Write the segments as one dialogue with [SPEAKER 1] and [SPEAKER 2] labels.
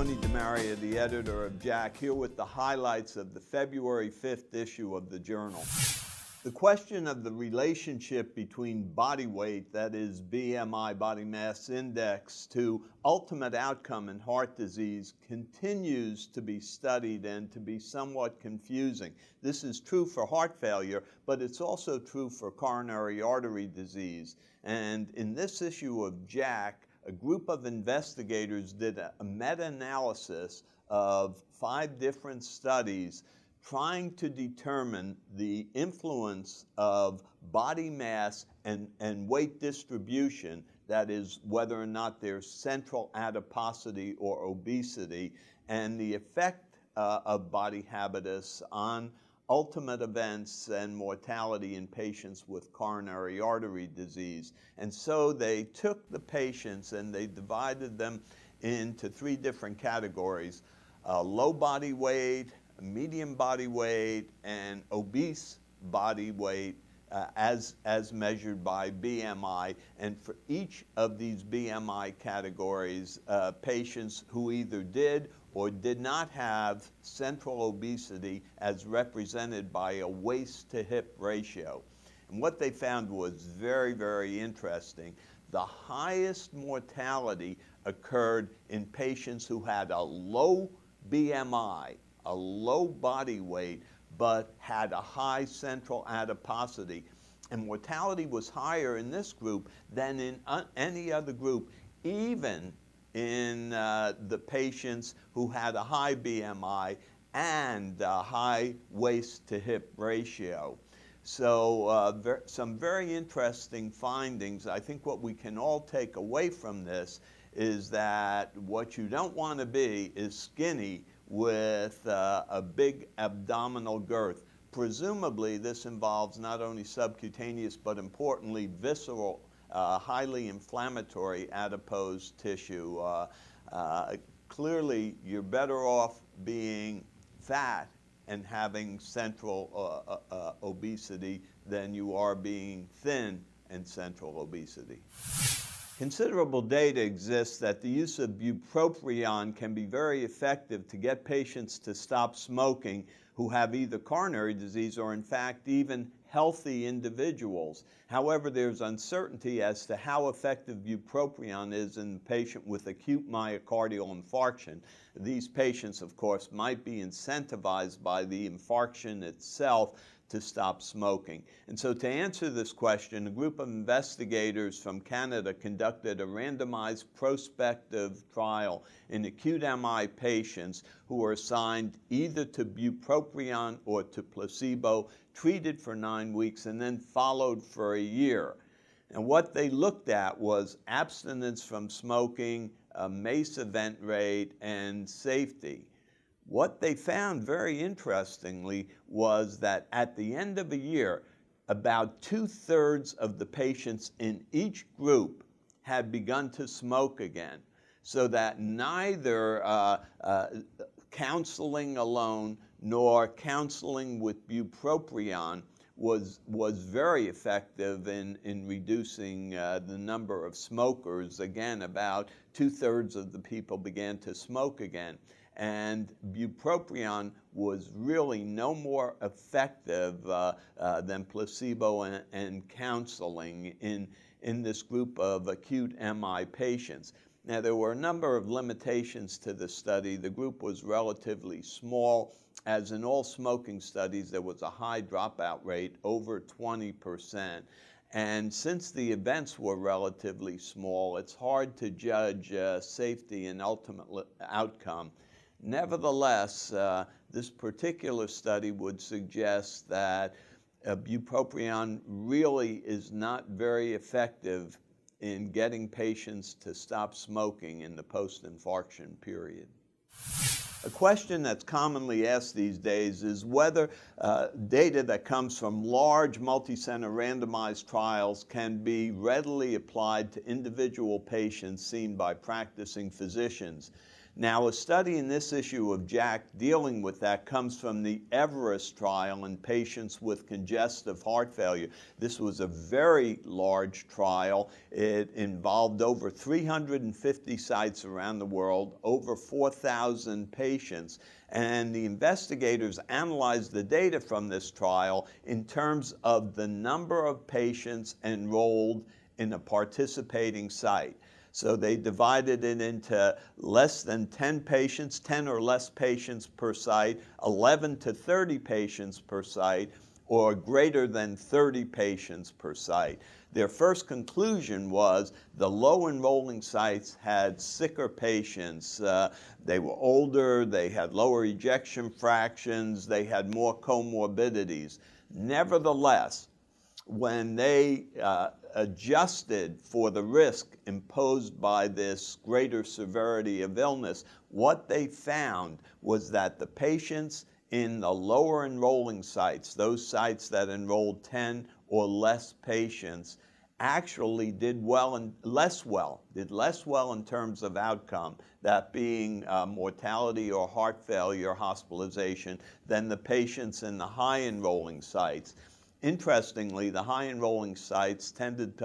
[SPEAKER 1] Tony DeMaria, the editor of JACC, here with the highlights of the February 5th issue of the journal. The question of the relationship between body weight, that is BMI, body mass index, to ultimate outcome in heart disease continues to be studied and to be somewhat confusing. This is true for heart failure, but it's also true for coronary artery disease. And in this issue of JACC, a group of investigators did a meta-analysis of 5 different studies trying to determine the influence of body mass and weight distribution, that is, whether or not there's central adiposity or obesity, and the effect of body habitus on ultimate events and mortality in patients with coronary artery disease. And so they took the patients and they divided them into 3 different categories: low body weight, medium body weight, and obese body weight as measured by BMI. And for each of these BMI categories, patients who either did or did not have central obesity as represented by a waist to hip ratio. And what they found was very, very interesting. The highest mortality occurred in patients who had a low BMI, a low body weight, but had a high central adiposity. And mortality was higher in this group than in any other group, even in the patients who had a high BMI and a high waist to hip ratio. So some very interesting findings. I think what we can all take away from this is that what you don't want to be is skinny with a big abdominal girth. Presumably this involves not only subcutaneous but importantly visceral, highly inflammatory adipose tissue. Clearly you're better off being fat and having central obesity than you are being thin and central obesity. Considerable data exists that the use of bupropion can be very effective to get patients to stop smoking who have either coronary disease or in fact even healthy individuals. However, there's uncertainty as to how effective bupropion is in the patient with acute myocardial infarction. These patients, of course, might be incentivized by the infarction itself to stop smoking. And so to answer this question, a group of investigators from Canada conducted a randomized prospective trial in acute MI patients who were assigned either to bupropion or to placebo, treated for 9 weeks, and then followed for a year. And what they looked at was abstinence from smoking, MACE event rate, and safety. What they found, very interestingly, was that at the end of a year, about 2/3 of the patients in each group had begun to smoke again, so that neither counseling alone nor counseling with bupropion was very effective in reducing the number of smokers. Again, about 2/3 of the people began to smoke again. And bupropion was really no more effective than placebo and counseling in this group of acute MI patients. Now, there were a number of limitations to the study. The group was relatively small. As in all smoking studies, there was a high dropout rate, over 20%. And since the events were relatively small, it's hard to judge safety and ultimate outcome. Nevertheless, this particular study would suggest that bupropion really is not very effective in getting patients to stop smoking in the post-infarction period. A question that's commonly asked these days is whether data that comes from large multi-center randomized trials can be readily applied to individual patients seen by practicing physicians. Now, a study in this issue of JACC dealing with that comes from the Everest trial in patients with congestive heart failure. This was a very large trial. It involved over 350 sites around the world, over 4,000 patients. And the investigators analyzed the data from this trial in terms of the number of patients enrolled in a participating site. So they divided it into less than 10 patients, 10 or less patients per site, 11 to 30 patients per site, or greater than 30 patients per site. Their first conclusion was the low enrolling sites had sicker patients. They were older, they had lower ejection fractions, they had more comorbidities. Nevertheless, when they adjusted for the risk imposed by this greater severity of illness, what they found was that the patients in the lower enrolling sites, those sites that enrolled 10 or less patients, actually did less well in terms of outcome, that being mortality or heart failure hospitalization, than the patients in the high enrolling sites. Interestingly, the high enrolling sites tended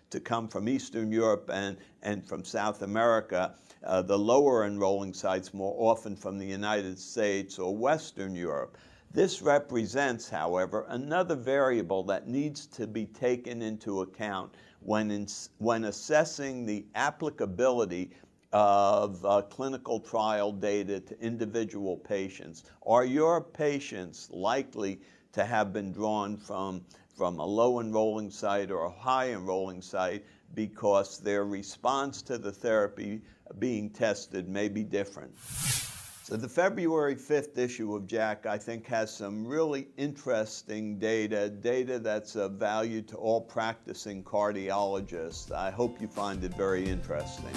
[SPEAKER 1] to come from Eastern Europe and from South America. The lower enrolling sites more often from the United States or Western Europe. This represents, however, another variable that needs to be taken into account when assessing the applicability of clinical trial data to individual patients. Are your patients likely to have been drawn from a low enrolling site or a high enrolling site because their response to the therapy being tested may be different? So the February 5th issue of JACC, I think, has some really interesting data that's of value to all practicing cardiologists. I hope you find it very interesting.